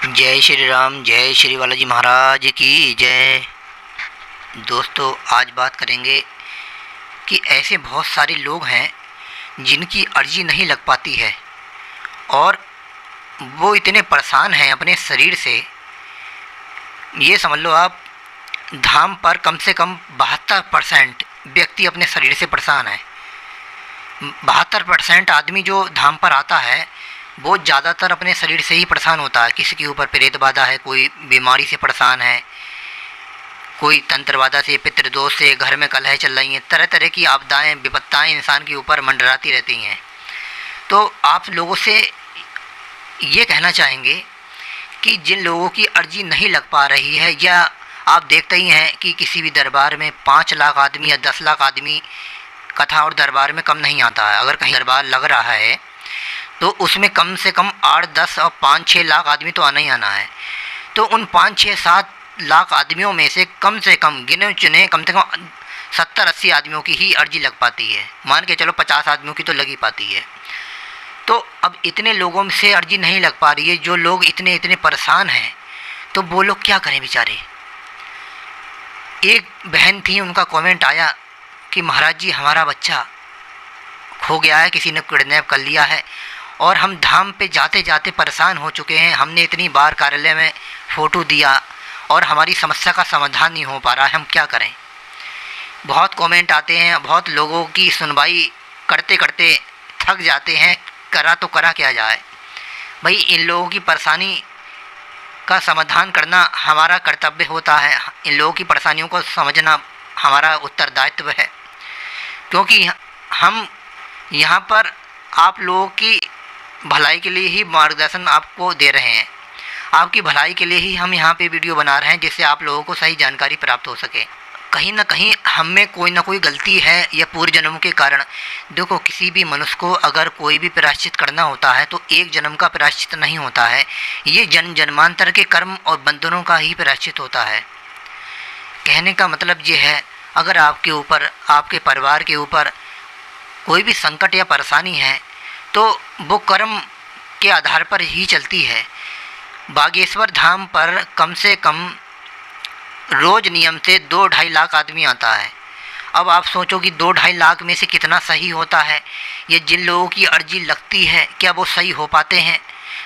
जय श्री राम, जय श्री बालाजी महाराज की जय। दोस्तों, आज बात करेंगे कि ऐसे बहुत सारे लोग हैं जिनकी अर्जी नहीं लग पाती है और वो इतने परेशान हैं अपने शरीर से। ये समझ लो आप, धाम पर कम से कम 72% व्यक्ति अपने शरीर से परेशान है। 72% आदमी जो धाम पर आता है वो ज़्यादातर अपने शरीर से ही परेशान होता है। किसी के ऊपर प्रेत बाधा है, कोई बीमारी से परेशान है, कोई तंत्र बाधा से, पितृदोष से, घर में कलह चल रही हैं, तरह तरह की आपदाएं विपत्ताएं इंसान के ऊपर मंडराती रहती हैं। तो आप लोगों से ये कहना चाहेंगे कि जिन लोगों की अर्जी नहीं लग पा रही है, या आप देखते ही हैं कि किसी भी दरबार में 5 लाख आदमी या 10 लाख आदमी कथा और दरबार में कम नहीं आता है। अगर कहीं दरबार लग रहा है तो उसमें कम से कम 8, 10 और 5-6 लाख आदमी तो आना ही आना है। तो उन 5, 6, 7 लाख आदमियों में से कम गिने चुने कम से कम 70-80 आदमियों की ही अर्जी लग पाती है। मान के चलो 50 आदमियों की तो लग ही पाती है। तो अब इतने लोगों में से अर्जी नहीं लग पा रही है, जो लोग इतने इतने परेशान हैं, तो वो लोग क्या करें बेचारे। एक बहन थी, उनका कमेंट आया कि महाराज जी, हमारा बच्चा खो गया है, किसी ने किडनैप कर लिया है और हम धाम पे जाते जाते परेशान हो चुके हैं। हमने इतनी बार कार्यालय में फ़ोटो दिया और हमारी समस्या का समाधान नहीं हो पा रहा है, हम क्या करें। बहुत कमेंट आते हैं, बहुत लोगों की सुनवाई करते करते थक जाते हैं। करा तो करा क्या जाए भाई। इन लोगों की परेशानी का समाधान करना हमारा कर्तव्य होता है। इन लोगों की परेशानियों को समझना हमारा उत्तरदायित्व है, क्योंकि हम यहाँ पर आप लोगों की भलाई के लिए ही मार्गदर्शन आपको दे रहे हैं। आपकी भलाई के लिए ही हम यहाँ पे वीडियो बना रहे हैं, जिससे आप लोगों को सही जानकारी प्राप्त हो सके। कहीं ना कहीं हम में कोई ना कोई गलती है, या पूर्व जन्म के कारण। देखो, किसी भी मनुष्य को अगर कोई भी प्रायश्चित करना होता है तो एक जन्म का प्रायश्चित नहीं होता है, ये जन्म जन्मांतर के कर्म और बंधनों का ही प्रायश्चित होता है। कहने का मतलब ये है, अगर आपके ऊपर, आपके परिवार के ऊपर कोई भी संकट या परेशानी है तो वो कर्म के आधार पर ही चलती है। बागेश्वर धाम पर कम से कम रोज़ नियम से 2-2.5 लाख आदमी आता है। अब आप सोचो कि 2-2.5 लाख में से कितना सही होता है। ये जिन लोगों की अर्जी लगती है, क्या वो सही हो पाते हैं?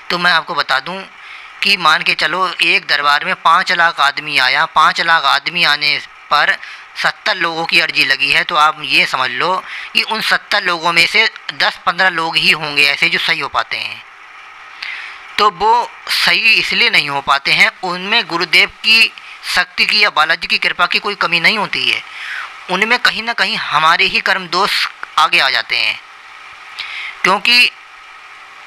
तो मैं आपको बता दूं कि मान के चलो एक दरबार में 5 लाख आदमी आया, 5 लाख आदमी आने पर 70 लोगों की अर्जी लगी है, तो आप ये समझ लो कि उन 70 लोगों में से 10-15 लोग ही होंगे ऐसे जो सही हो पाते हैं। तो वो सही इसलिए नहीं हो पाते हैं, उनमें गुरुदेव की शक्ति की या बालाजी की कृपा की कोई कमी नहीं होती है। उनमें कहीं ना कहीं हमारे ही कर्म दोष आगे आ जाते हैं। क्योंकि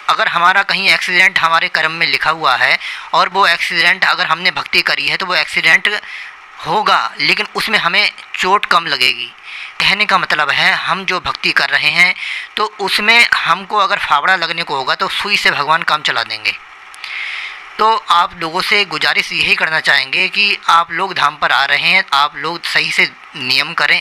अगर हमारा कहीं एक्सीडेंट हमारे कर्म में लिखा हुआ है और वो एक्सीडेंट अगर हमने भक्ति करी है तो वो एक्सीडेंट होगा, लेकिन उसमें हमें चोट कम लगेगी। कहने का मतलब है, हम जो भक्ति कर रहे हैं तो उसमें हमको अगर फावड़ा लगने को होगा तो सुई से भगवान काम चला देंगे। तो आप लोगों से गुजारिश यही करना चाहेंगे कि आप लोग धाम पर आ रहे हैं, आप लोग सही से नियम करें।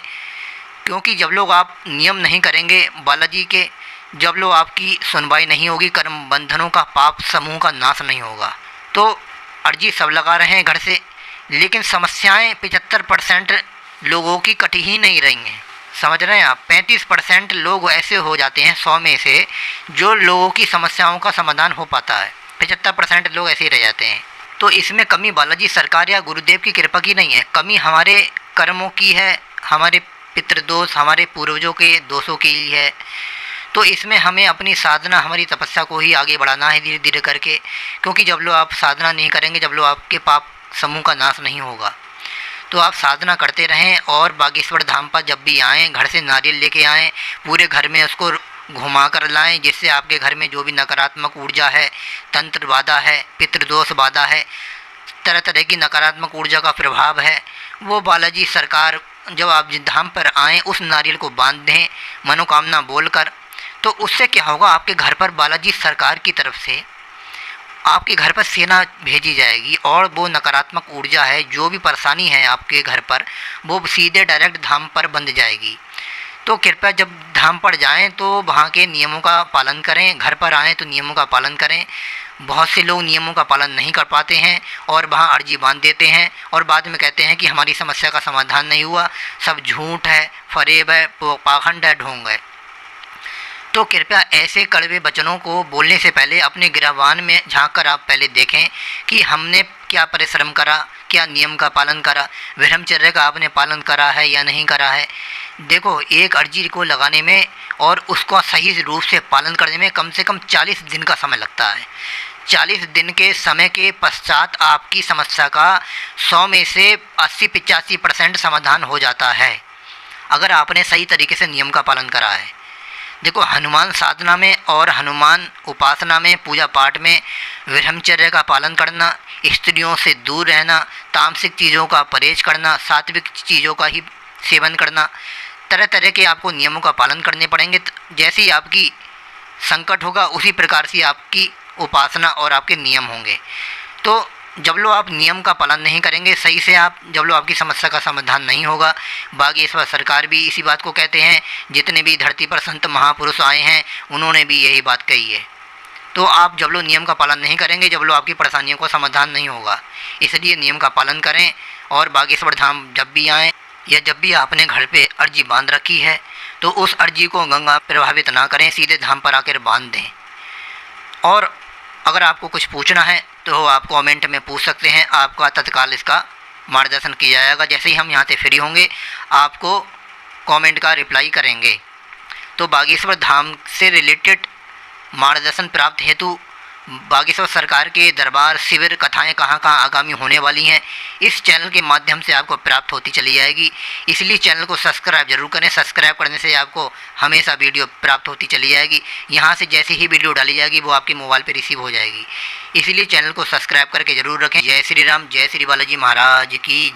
क्योंकि जब लोग आप नियम नहीं करेंगे बालाजी के, जब लोग आपकी सुनवाई नहीं होगी, कर्म बंधनों का, पाप समूह का नाश नहीं होगा। तो अर्जी सब लगा रहे हैं घर से, लेकिन समस्याएं 75% लोगों की कटी ही नहीं रही हैं। समझ रहे हैं आप? 35% लोग ऐसे हो जाते हैं 100 में से जो लोगों की समस्याओं का समाधान हो पाता है। 75% लोग ऐसे ही रह जाते हैं। तो इसमें कमी बालाजी सरकार या गुरुदेव की कृपा की नहीं है, कमी हमारे कर्मों की है, हमारे पितृदोष, हमारे पूर्वजों के दोषों की है। तो इसमें हमें अपनी साधना, हमारी तपस्या को ही आगे बढ़ाना है धीरे धीरे करके। क्योंकि जब लोग आप साधना नहीं करेंगे, जब लोग आपके पाप समूह का नाश नहीं होगा, तो आप साधना करते रहें। और बागेश्वर धाम पर जब भी आएँ, घर से नारियल लेके आएँ, पूरे घर में उसको घुमा कर लाएँ, जिससे आपके घर में जो भी नकारात्मक ऊर्जा है, तंत्र बाधा है, पितृदोष बाधा है, तरह तरह की नकारात्मक ऊर्जा का प्रभाव है, वो बालाजी सरकार जब आप जिस धाम पर आएँ उस नारियल को बांध दें मनोकामना बोलकर। तो उससे क्या होगा, आपके घर पर बालाजी सरकार की तरफ से आपके घर पर सेना भेजी जाएगी और वो नकारात्मक ऊर्जा है, जो भी परेशानी है आपके घर पर, वो सीधे डायरेक्ट धाम पर बंध जाएगी। तो कृपया जब धाम पर जाएं तो वहाँ के नियमों का पालन करें, घर पर आएँ तो नियमों का पालन करें बहुत से लोग नियमों का पालन नहीं कर पाते हैं और वहाँ अर्जी बांध देते हैं और बाद में कहते हैं कि हमारी समस्या का समाधान नहीं हुआ, सब झूठ है, फरेब है, पाखंड है, ढोंग है। तो कृपया ऐसे कड़वे वचनों को बोलने से पहले अपने गिरबान में झांक कर आप पहले देखें कि हमने क्या परिश्रम करा, क्या नियम का पालन करा, ब्रह्मचर्य का आपने पालन करा है या नहीं करा है। देखो, एक अर्जी को लगाने में और उसका सही रूप से पालन करने में कम से कम 40 दिन का समय लगता है। 40 दिन के समय के पश्चात आपकी समस्या का 100 में से 80-85% समाधान हो जाता है, अगर आपने सही तरीके से नियम का पालन करा है। देखो, हनुमान साधना में और हनुमान उपासना में, पूजा पाठ में ब्रह्मचर्य का पालन करना, स्त्रियों से दूर रहना, तामसिक चीज़ों का परहेज करना, सात्विक चीज़ों का ही सेवन करना, तरह तरह के आपको नियमों का पालन करने पड़ेंगे। जैसे ही आपकी संकट होगा उसी प्रकार से आपकी उपासना और आपके नियम होंगे। तो जब लोग आप नियम का पालन नहीं करेंगे सही से, जब लोग आपकी समस्या का समाधान नहीं होगा। बागेश्वर सरकार भी इसी बात को कहते हैं, जितने भी धरती पर संत महापुरुष आए हैं उन्होंने भी यही बात कही है। तो आप जब लोग नियम का पालन नहीं करेंगे, जब लोग आपकी परेशानियों का समाधान नहीं होगा, इसलिए नियम का पालन करें। और बागेश्वर धाम जब भी आएँ या जब भी आपने घर पे अर्जी बांध रखी है तो उस अर्जी को गंगा प्रभावित ना करें, सीधे धाम पर आकर बांध दें। और अगर आपको कुछ पूछना है तो आप कमेंट में पूछ सकते हैं, आपका तत्काल इसका मार्गदर्शन किया जाएगा। जैसे ही हम यहाँ से फ्री होंगे आपको कमेंट का रिप्लाई करेंगे। तो बागेश्वर धाम से रिलेटेड मार्गदर्शन प्राप्त हेतु बागेश्वर सरकार के दरबार, शिविर, कथाएं कहाँ कहाँ आगामी होने वाली हैं, इस चैनल के माध्यम से आपको प्राप्त होती चली जाएगी। इसलिए चैनल को सब्सक्राइब जरूर करें। सब्सक्राइब करने से आपको हमेशा वीडियो प्राप्त होती चली जाएगी। यहाँ से जैसे ही वीडियो डाली जाएगी वो आपके मोबाइल पर रिसीव हो जाएगी। इसलिए चैनल को सब्सक्राइब करके ज़रूर रखें। जय श्री राम, जय श्री बालाजी महाराज की।